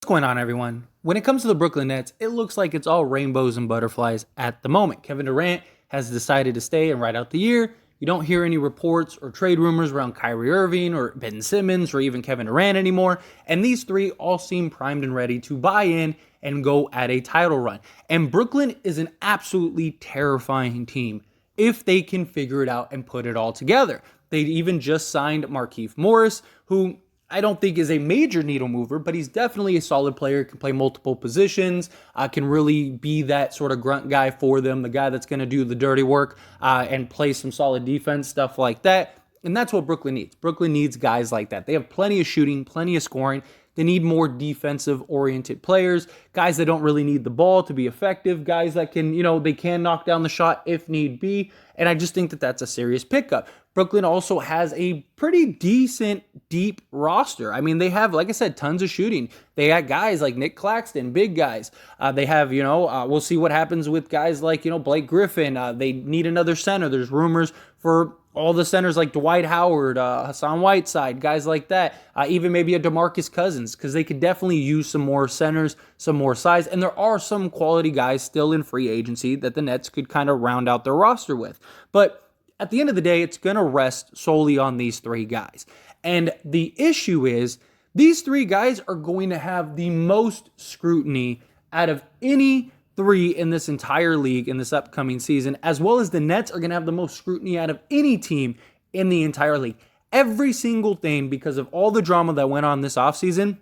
What's going on, everyone? When it comes to the Brooklyn Nets, it looks like it's all rainbows and butterflies at the moment. Kevin Durant has decided to stay and ride out the year. You don't hear any reports or trade rumors around Kyrie Irving or Ben Simmons or even Kevin Durant anymore. And these three all seem primed and ready to buy in and go at a title run. And Brooklyn is an absolutely terrifying team if they can figure it out and put it all together. They even just signed Markieff Morris, who I don't think is a major needle mover, but he's definitely a solid player, can play multiple positions, can really be that sort of grunt guy for them, the guy that's going to do the dirty work and play some solid defense, stuff like that. And that's what Brooklyn needs. Brooklyn needs guys like that. They have plenty of shooting, plenty of scoring. They need more defensive-oriented players, guys that don't really need the ball to be effective, guys that can, they can knock down the shot if need be. And I just think that that's a serious pickup. Brooklyn also has a pretty decent, deep roster. I mean, they have, like I said, tons of shooting. They got guys like Nick Claxton, big guys. They have, we'll see what happens with guys like, Blake Griffin. They need another center. There's rumors for all the centers like Dwight Howard, Hassan Whiteside, guys like that. Even maybe a DeMarcus Cousins, because they could definitely use some more centers, some more size. And there are some quality guys still in free agency that the Nets could kind of round out their roster with. But at the end of the day, it's going to rest solely on these three guys. And the issue is these three guys are going to have the most scrutiny out of any three in this entire league in this upcoming season, as well as the Nets are going to have the most scrutiny out of any team in the entire league. Every single thing, because of all the drama that went on this offseason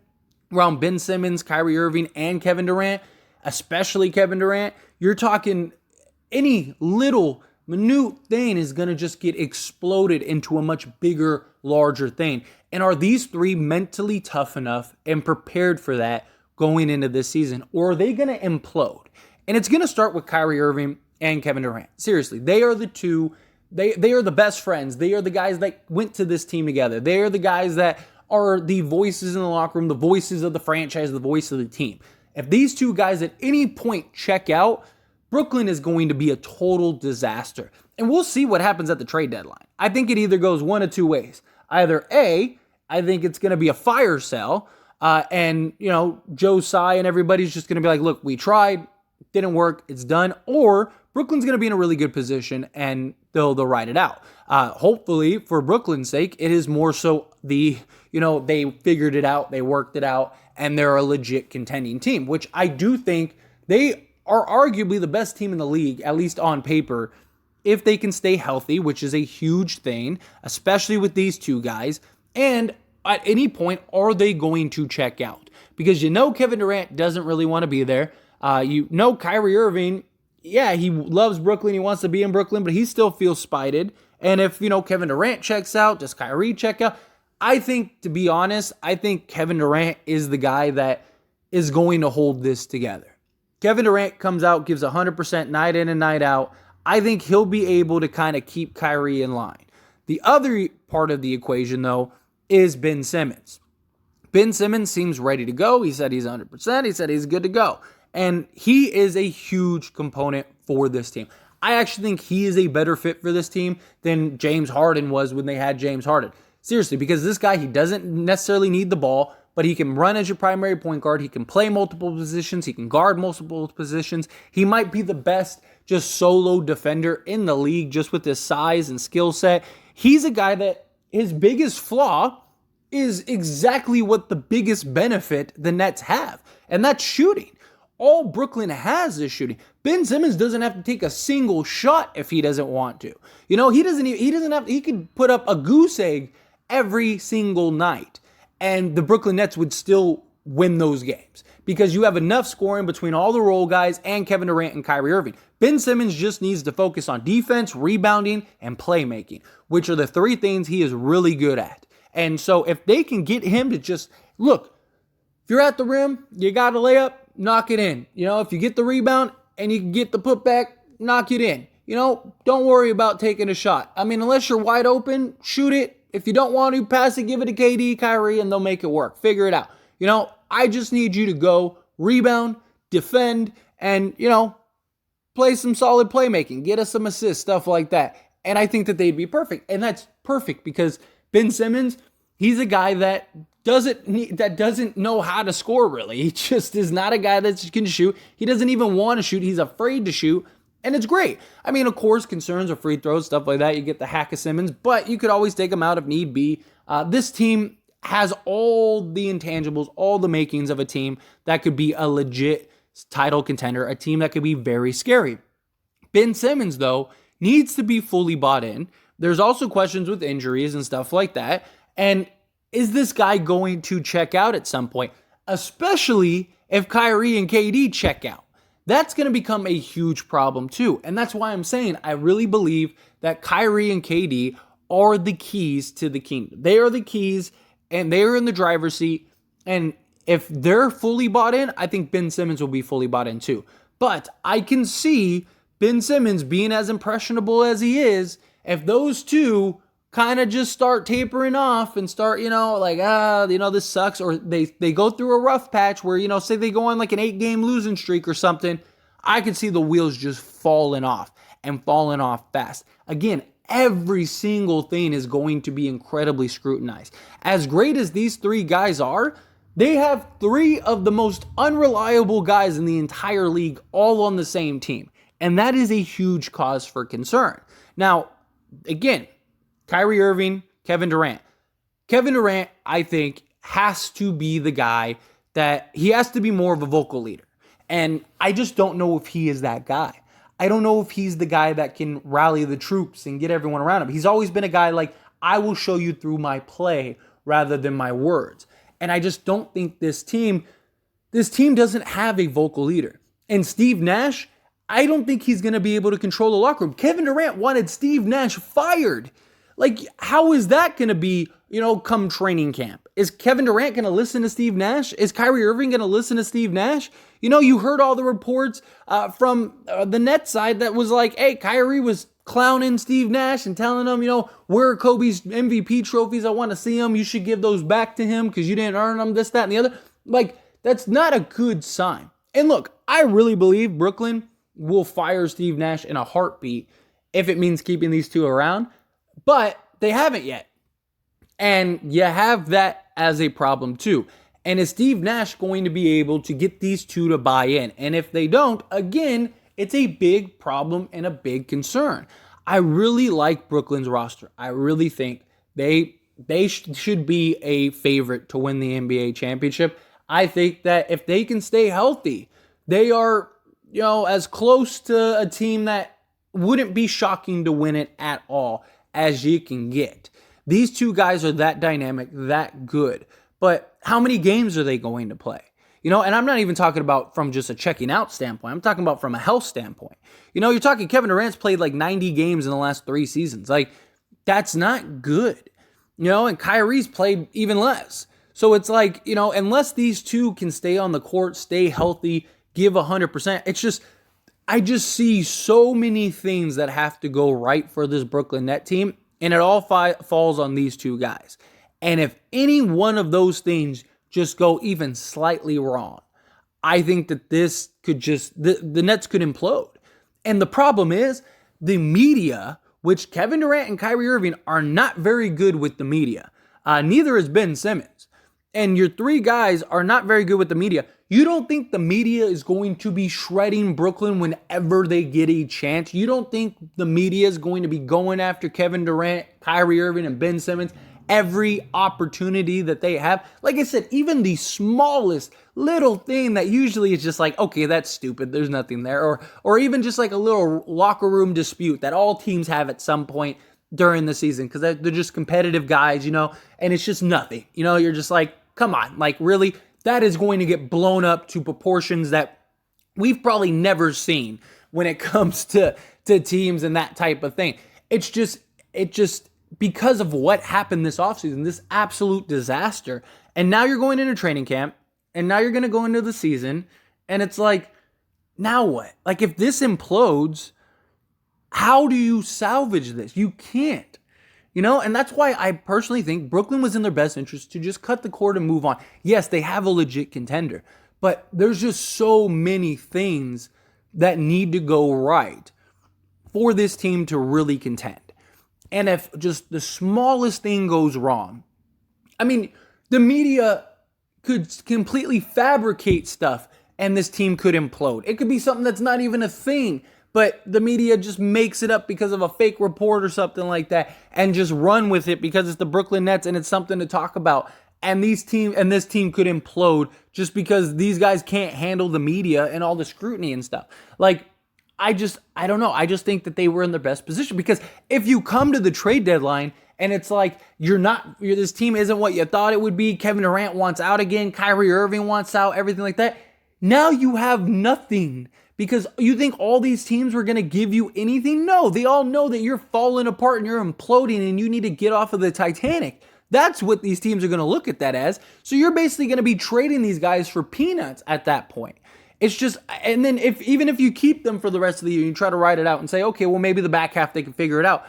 around Ben Simmons, Kyrie Irving, and Kevin Durant, especially Kevin Durant, you're talking any little minute thing is going to just get exploded into a much bigger, larger thing. And are these three mentally tough enough and prepared for that going into this season? Or are they going to implode? And it's going to start with Kyrie Irving and Kevin Durant. Seriously, they are the two. They are the best friends. They are the guys that went to this team together. They are the guys that are the voices in the locker room, the voices of the franchise, the voice of the team. If these two guys at any point check out, Brooklyn is going to be a total disaster. And we'll see what happens at the trade deadline. I think it either goes one of two ways. Either A, I think it's going to be a fire sale, and, Joe Tsai and everybody's just going to be like, look, we tried, didn't work, it's done. Or Brooklyn's going to be in a really good position and they'll ride it out. Hopefully, for Brooklyn's sake, it is more so they figured it out, they worked it out, and they're a legit contending team, which I do think they are arguably the best team in the league, at least on paper, if they can stay healthy, which is a huge thing, especially with these two guys. And at any point, are they going to check out? Because Kevin Durant doesn't really want to be there. Kyrie Irving, he loves Brooklyn. He wants to be in Brooklyn, but he still feels spited. And if, Kevin Durant checks out, does Kyrie check out? To be honest, I think Kevin Durant is the guy that is going to hold this together. Kevin Durant comes out, gives 100% night in and night out. I think he'll be able to kind of keep Kyrie in line. The other part of the equation, though, is Ben Simmons. Ben Simmons seems ready to go. He said he's 100%. He said he's good to go. And he is a huge component for this team. I actually think he is a better fit for this team than James Harden was when they had James Harden. Seriously, because this guy, he doesn't necessarily need the ball, but he can run as your primary point guard. He can play multiple positions. He can guard multiple positions. He might be the best just solo defender in the league just with his size and skill set. He's a guy that his biggest flaw is exactly what the biggest benefit the Nets have, and that's shooting. All Brooklyn has is shooting. Ben Simmons doesn't have to take a single shot if he doesn't want to. He could put up a goose egg every single night, and the Brooklyn Nets would still win those games because you have enough scoring between all the role guys and Kevin Durant and Kyrie Irving. Ben Simmons just needs to focus on defense, rebounding, and playmaking, which are the three things he is really good at. And so if they can get him to just, look, if you're at the rim, you got to lay up, knock it in. If you get the rebound and you can get the putback, knock it in. Don't worry about taking a shot. Unless you're wide open, shoot it. If you don't want to pass it, give it to KD, Kyrie, and they'll make it work. Figure it out. I just need you to go rebound, defend, and, play some solid playmaking. Get us some assists, stuff like that. And I think that they'd be perfect. And that's perfect because Ben Simmons, he's a guy that doesn't know how to score really. He just is not a guy that can shoot. He doesn't even want to shoot. He's afraid to shoot. And it's great. I mean, of course, concerns are free throws, stuff like that. You get the hack of Simmons, but you could always take him out if need be. This team has all the intangibles, all the makings of a team that could be a legit title contender, a team that could be very scary. Ben Simmons, though, needs to be fully bought in. There's also questions with injuries and stuff like that. And is this guy going to check out at some point? Especially if Kyrie and KD check out. That's going to become a huge problem too. And that's why I'm saying I really believe that Kyrie and KD are the keys to the kingdom. They are the keys and they are in the driver's seat. And if they're fully bought in, I think Ben Simmons will be fully bought in too. But I can see Ben Simmons being as impressionable as he is if those two kind of just start tapering off and start, this sucks, or they go through a rough patch where, say they go on like an 8-game losing streak or something, I could see the wheels just falling off and falling off fast. Again, every single thing is going to be incredibly scrutinized. As great as these three guys are, they have three of the most unreliable guys in the entire league all on the same team. And that is a huge cause for concern. Now, again, Kyrie Irving, Kevin Durant. Kevin Durant, I think, has to be the guy that he has to be more of a vocal leader. And I just don't know if he is that guy. I don't know if he's the guy that can rally the troops and get everyone around him. He's always been a guy like, I will show you through my play rather than my words. And I just don't think this team doesn't have a vocal leader. And Steve Nash, I don't think he's going to be able to control the locker room. Kevin Durant wanted Steve Nash fired. Like, how is that going to be, come training camp? Is Kevin Durant going to listen to Steve Nash? Is Kyrie Irving going to listen to Steve Nash? You heard all the reports from the Nets side that was like, hey, Kyrie was clowning Steve Nash and telling him, where are Kobe's MVP trophies? I want to see them. You should give those back to him because you didn't earn them, this, that, and the other. Like, that's not a good sign. And look, I really believe Brooklyn will fire Steve Nash in a heartbeat if it means keeping these two around. But they haven't yet. And you have that as a problem too. And is Steve Nash going to be able to get these two to buy in? And if they don't, again, it's a big problem and a big concern. I really like Brooklyn's roster. I really think they should be a favorite to win the NBA championship. I think that if they can stay healthy, they are, as close to a team that wouldn't be shocking to win it at all as you can get. These two guys are that dynamic, that good. But how many games are they going to play? And I'm not even talking about from just a checking out standpoint. I'm talking about from a health standpoint. You're talking Kevin Durant's played like 90 games in the last 3 seasons. Like, that's not good. And Kyrie's played even less. So it's like, unless these two can stay on the court, stay healthy, give 100%, I just see so many things that have to go right for this Brooklyn Net team, and it all falls on these two guys. And if any one of those things just go even slightly wrong, I think that this could the Nets could implode. And the problem is the media, which Kevin Durant and Kyrie Irving are not very good with the media. Neither is Ben Simmons. And your three guys are not very good with the media. You don't think the media is going to be shredding Brooklyn whenever they get a chance? You don't think the media is going to be going after Kevin Durant, Kyrie Irving, and Ben Simmons every opportunity that they have? Like I said, even the smallest little thing that usually is just like, okay, that's stupid, there's nothing there. Or even just like a little locker room dispute that all teams have at some point during the season because they're just competitive guys, and it's just nothing. You're just like, come on, like really? That is going to get blown up to proportions that we've probably never seen when it comes to teams and that type of thing. It just because of what happened this offseason, this absolute disaster. And now you're going into training camp, and now you're going to go into the season, and it's like, now what? Like, if this implodes, how do you salvage this? You can't. And that's why I personally think Brooklyn was in their best interest to just cut the cord and move on. Yes, they have a legit contender, but there's just so many things that need to go right for this team to really contend. And if just the smallest thing goes wrong, the media could completely fabricate stuff and this team could implode. It could be something that's not even a thing, but the media just makes it up because of a fake report or something like that and just run with it because it's the Brooklyn Nets and it's something to talk about. And this team could implode just because these guys can't handle the media and all the scrutiny and stuff. Like, I don't know. I just think that they were in their best position because if you come to the trade deadline and it's like this team isn't what you thought it would be. Kevin Durant wants out again. Kyrie Irving wants out, everything like that. Now you have nothing because you think all these teams were going to give you anything. No, they all know that you're falling apart and you're imploding and you need to get off of the Titanic. That's what these teams are going to look at that as. So you're basically going to be trading these guys for peanuts at that point. It's just, and then even if you keep them for the rest of the year, you try to ride it out and say, okay, well, maybe the back half they can figure it out.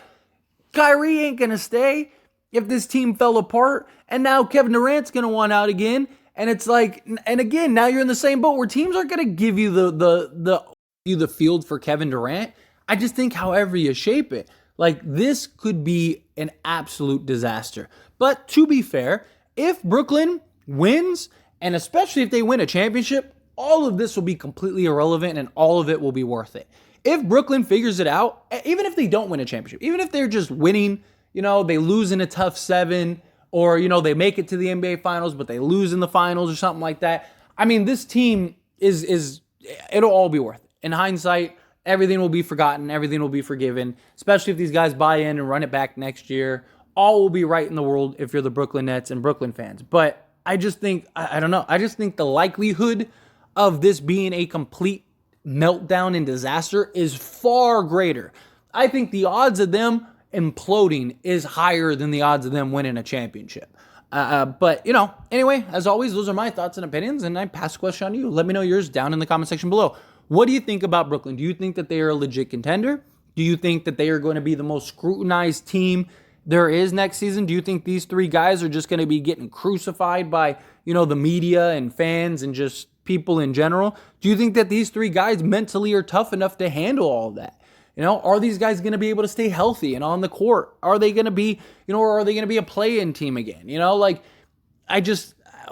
Kyrie ain't going to stay if this team fell apart. And now Kevin Durant's going to want out again. And it's like, and again, now you're in the same boat where teams aren't going to give you the field for Kevin Durant. I just think however you shape it, like this could be an absolute disaster. But to be fair, if Brooklyn wins, and especially if they win a championship, all of this will be completely irrelevant and all of it will be worth it. If Brooklyn figures it out, even if they don't win a championship, even if they're just winning, they lose in a tough 7, or, they make it to the NBA Finals, but they lose in the finals or something like that. I mean, this team it'll all be worth it. In hindsight, everything will be forgotten. Everything will be forgiven, especially if these guys buy in and run it back next year. All will be right in the world if you're the Brooklyn Nets and Brooklyn fans. But I just think, I don't know. I just think the likelihood of this being a complete meltdown and disaster is far greater. I think the odds of them imploding is higher than the odds of them winning a championship. But, anyway, as always, those are my thoughts and opinions, and I pass the question on to you. Let me know yours down in the comment section below. What do you think about Brooklyn? Do you think that they are a legit contender? Do you think that they are going to be the most scrutinized team there is next season? Do you think these 3 guys are just going to be getting crucified by, the media and fans and just people in general? Do you think that these 3 guys mentally are tough enough to handle all of that? Are these guys going to be able to stay healthy and on the court? Are they going to be, or are they going to be a play-in team again?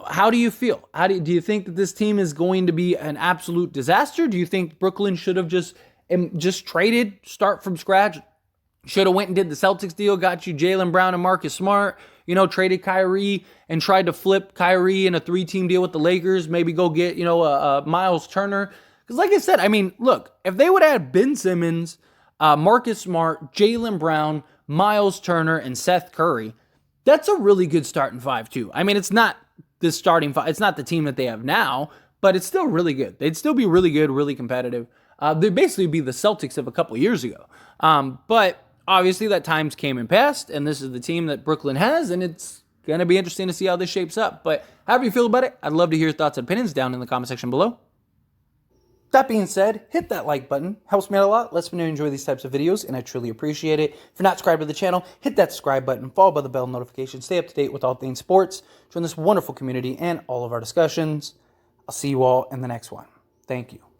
How do you feel? Do you think that this team is going to be an absolute disaster? Do you think Brooklyn should have just traded, start from scratch? Should have went and did the Celtics deal, got you Jaylen Brown and Marcus Smart, traded Kyrie and tried to flip Kyrie in a 3-team deal with the Lakers, maybe go get, Miles Turner. Because like I said, look, if they would have had Ben Simmons, Marcus Smart, Jaylen Brown, Miles Turner, and Seth Curry, that's a really good starting 5 too. It's not this starting 5. It's not the team that they have now, but it's still really good. They'd still be really good, really competitive. They'd basically be the Celtics of a couple years ago. But obviously that times came and passed, and this is the team that Brooklyn has, and it's going to be interesting to see how this shapes up. But however you feel about it, I'd love to hear your thoughts and opinions down in the comment section below. That being said, hit that like button. Helps me out a lot. Lets me know you enjoy these types of videos, and I truly appreciate it. If you're not subscribed to the channel, hit that subscribe button, followed by the bell notification. Stay up to date with all things sports. Join this wonderful community and all of our discussions. I'll see you all in the next one. Thank you.